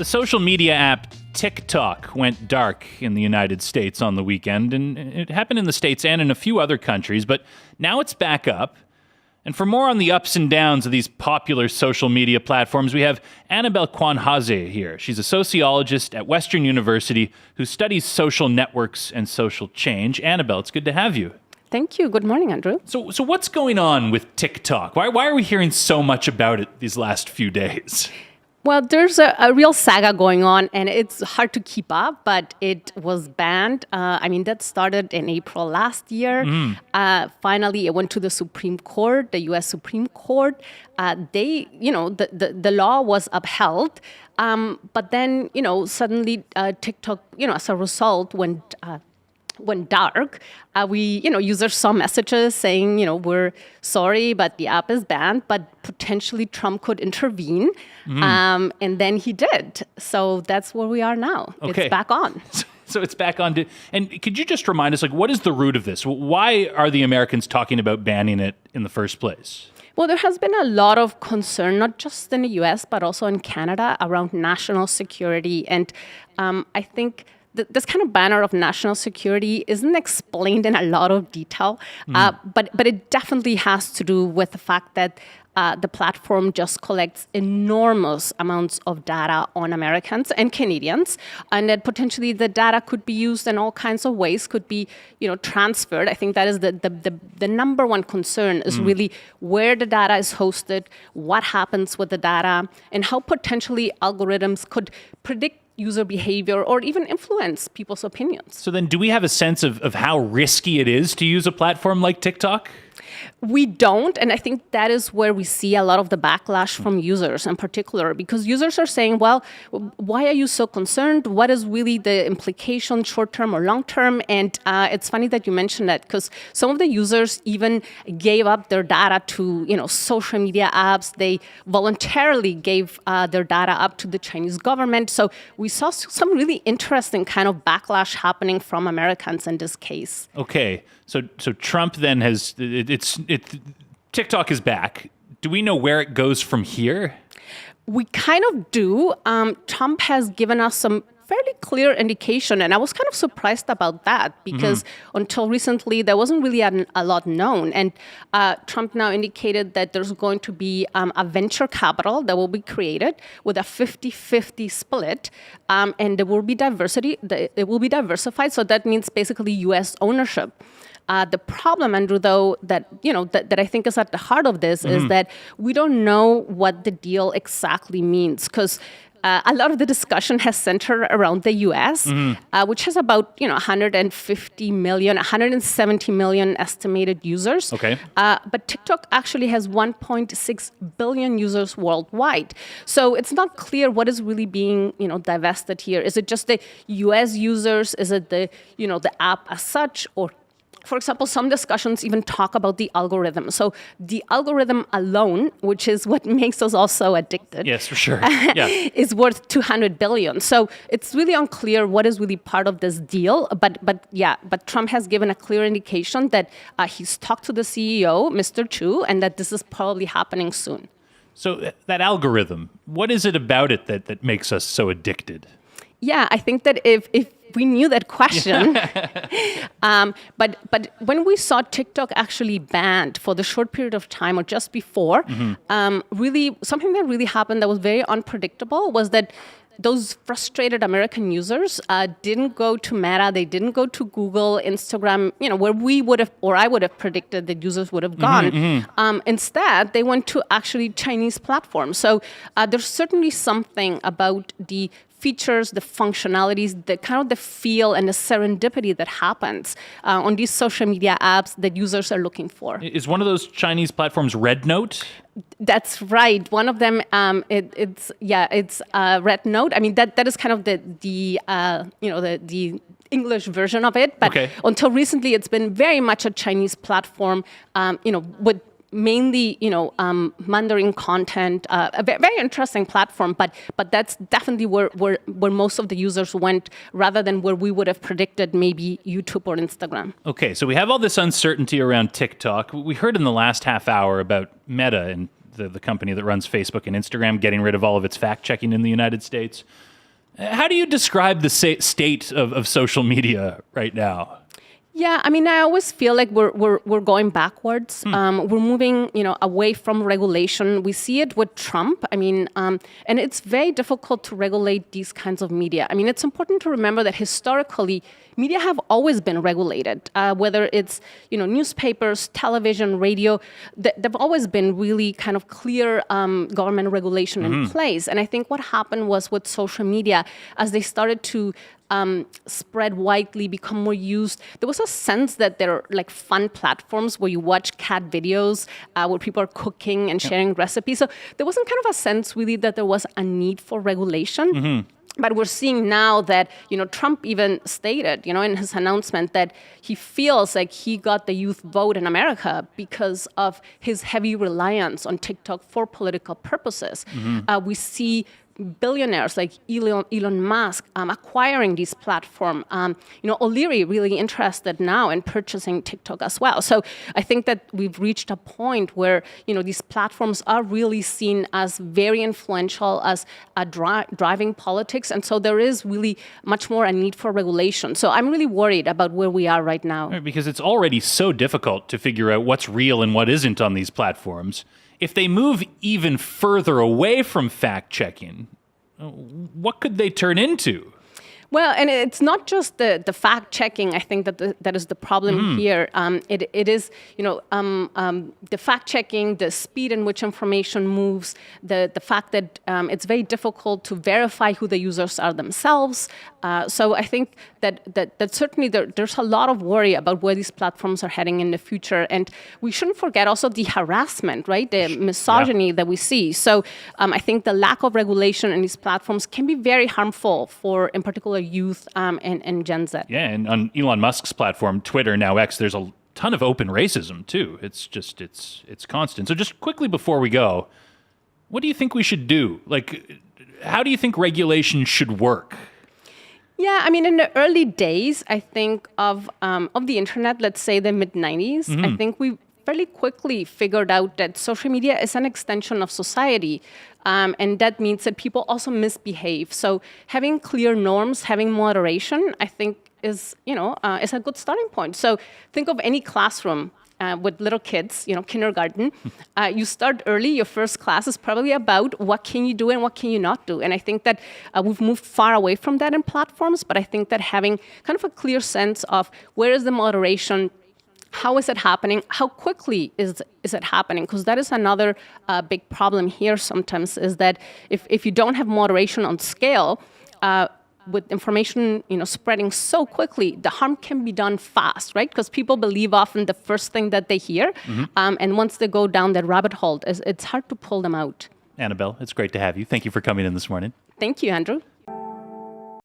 The social media app TikTok went dark in the United States on the weekend, and it happened in the States and in a few other countries, but now it's back up. And for more on the ups and downs of these popular social media platforms, we have Annabelle Kwanhaze here. She's a sociologist at Western University who studies social networks and social change. Annabelle, it's good to have you. Thank you. Good morning, Andrew. So what's going on with TikTok? Why are we hearing so much about it these last few days? Well, there's a real saga going on, and it's hard to keep up, but it was banned. That started in April last year. Finally, it went to the Supreme Court, the U.S. Supreme Court. The law was upheld. But then, suddenly TikTok, as a result, went dark. Users saw messages saying, we're sorry, but the app is banned, but potentially Trump could intervene. And then he did. So that's where we are now. Okay. It's back on. So it's back on. And could you just remind us, what is the root of this? Why are the Americans talking about banning it in the first place? Well, there has been a lot of concern, not just in the U.S., but also in Canada, around national security. And I think this kind of banner of national security isn't explained in a lot of detail, but it definitely has to do with the fact that the platform just collects enormous amounts of data on Americans and Canadians, and that potentially the data could be used in all kinds of ways, could be transferred. I think that is the number one concern is really where the data is hosted, what happens with the data, and how potentially algorithms could predict user behavior or even influence people's opinions. So then do we have a sense of how risky it is to use a platform like TikTok? We don't, and I think that is where we see a lot of the backlash from users in particular, because users are saying, well, why are you so concerned? What is really the implication, short-term or long-term? And it's funny that you mentioned that, because some of the users even gave up their data to, social media apps. They voluntarily gave their data up to the Chinese government. So we saw some really interesting kind of backlash happening from Americans in this case. Okay, so Trump then has TikTok is back. Do we know where it goes from here? We kind of do. Trump has given us some fairly clear indication, and I was kind of surprised about that because until recently there wasn't really a lot known. And Trump now indicated that there's going to be a venture capital that will be created with a 50-50 split, and there will be diversity. It will be diversified, so that means basically U.S. ownership. The problem, Andrew, though, that I think is at the heart of this is that we don't know what the deal exactly means, because a lot of the discussion has centered around the U.S., which has about 150 million, 170 million estimated users. Okay. But TikTok actually has 1.6 billion users worldwide. So it's not clear what is really being divested here. Is it just the U.S. users? Is it the app as such, or for example, some discussions even talk about the algorithm. So the algorithm alone, which is what makes us also addicted, yes, for sure, is worth 200 billion. So it's really unclear what is really part of this deal. But Trump has given a clear indication that he's talked to the CEO, Mr. Chu, and that this is probably happening soon. So that algorithm, what is it about it that makes us so addicted? Yeah, I think that if we knew that question, but when we saw TikTok actually banned for the short period of time or just before, really something that really happened that was very unpredictable was that those frustrated American users didn't go to Meta, they didn't go to Google, Instagram, where we would have, or I would have predicted that users would have gone. Instead, they went to actually Chinese platforms. So there's certainly something about the features, the functionalities, the kind of the feel and the serendipity that happens on these social media apps that users are looking for. Is one of those Chinese platforms Red Note? That's right. One of them, it's Red Note. I mean, that is kind of the English version of it. But until recently, it's been very much a Chinese platform, with mainly, Mandarin content, a very interesting platform, but that's definitely where most of the users went, rather than where we would have predicted maybe YouTube or Instagram. Okay, so we have all this uncertainty around TikTok. We heard in the last half hour about Meta and the company that runs Facebook and Instagram, getting rid of all of its fact-checking in the United States. How do you describe the state of social media right now? Yeah, I mean, I always feel like we're going backwards. We're moving, away from regulation. We see it with Trump. I mean, and it's very difficult to regulate these kinds of media. I mean, it's important to remember that historically, media have always been regulated. Whether it's newspapers, television, radio, there've always been really kind of clear government regulation in place. And I think what happened was with social media, as they started to spread widely, become more used. There was a sense that they're like fun platforms where you watch cat videos, where people are cooking and sharing recipes. So there wasn't kind of a sense really that there was a need for regulation. But we're seeing now that, Trump even stated, in his announcement that he feels like he got the youth vote in America because of his heavy reliance on TikTok for political purposes. We see billionaires like Elon Musk acquiring these platforms. O'Leary really interested now in purchasing TikTok as well. So I think that we've reached a point where these platforms are really seen as very influential, as driving politics, and so there is really much more a need for regulation. So I'm really worried about where we are right now. Right, because it's already so difficult to figure out what's real and what isn't on these platforms. If they move even further away from fact-checking, what could they turn into? Well, and it's not just the fact checking. I think that is the problem here. It is the fact checking, the speed in which information moves, the fact that it's very difficult to verify who the users are themselves. So I think that certainly there's a lot of worry about where these platforms are heading in the future, and we shouldn't forget also the harassment, right? The misogyny that we see. So I think the lack of regulation in these platforms can be very harmful for, in particular, youth and Gen Z. Yeah, and on Elon Musk's platform, Twitter, now X, there's a ton of open racism too. It's just, it's constant. So just quickly before we go, what do you think we should do? Like, how do you think regulation should work? Yeah, I mean, in the early days, I think of the internet, let's say the mid-90s, I think we fairly quickly figured out that social media is an extension of society. And that means that people also misbehave. So having clear norms, having moderation, I think is a good starting point. So think of any classroom with little kids, kindergarten. You start early. Your first class is probably about what can you do and what can you not do. And I think that we've moved far away from that in platforms. But I think that having kind of a clear sense of where is the moderation, how is it happening? How quickly is it happening? Because that is another big problem here sometimes, is that if you don't have moderation on scale, with information spreading so quickly, the harm can be done fast, right? Because people believe often the first thing that they hear. And once they go down that rabbit hole, it's hard to pull them out. Annabelle, it's great to have you. Thank you for coming in this morning. Thank you, Andrew.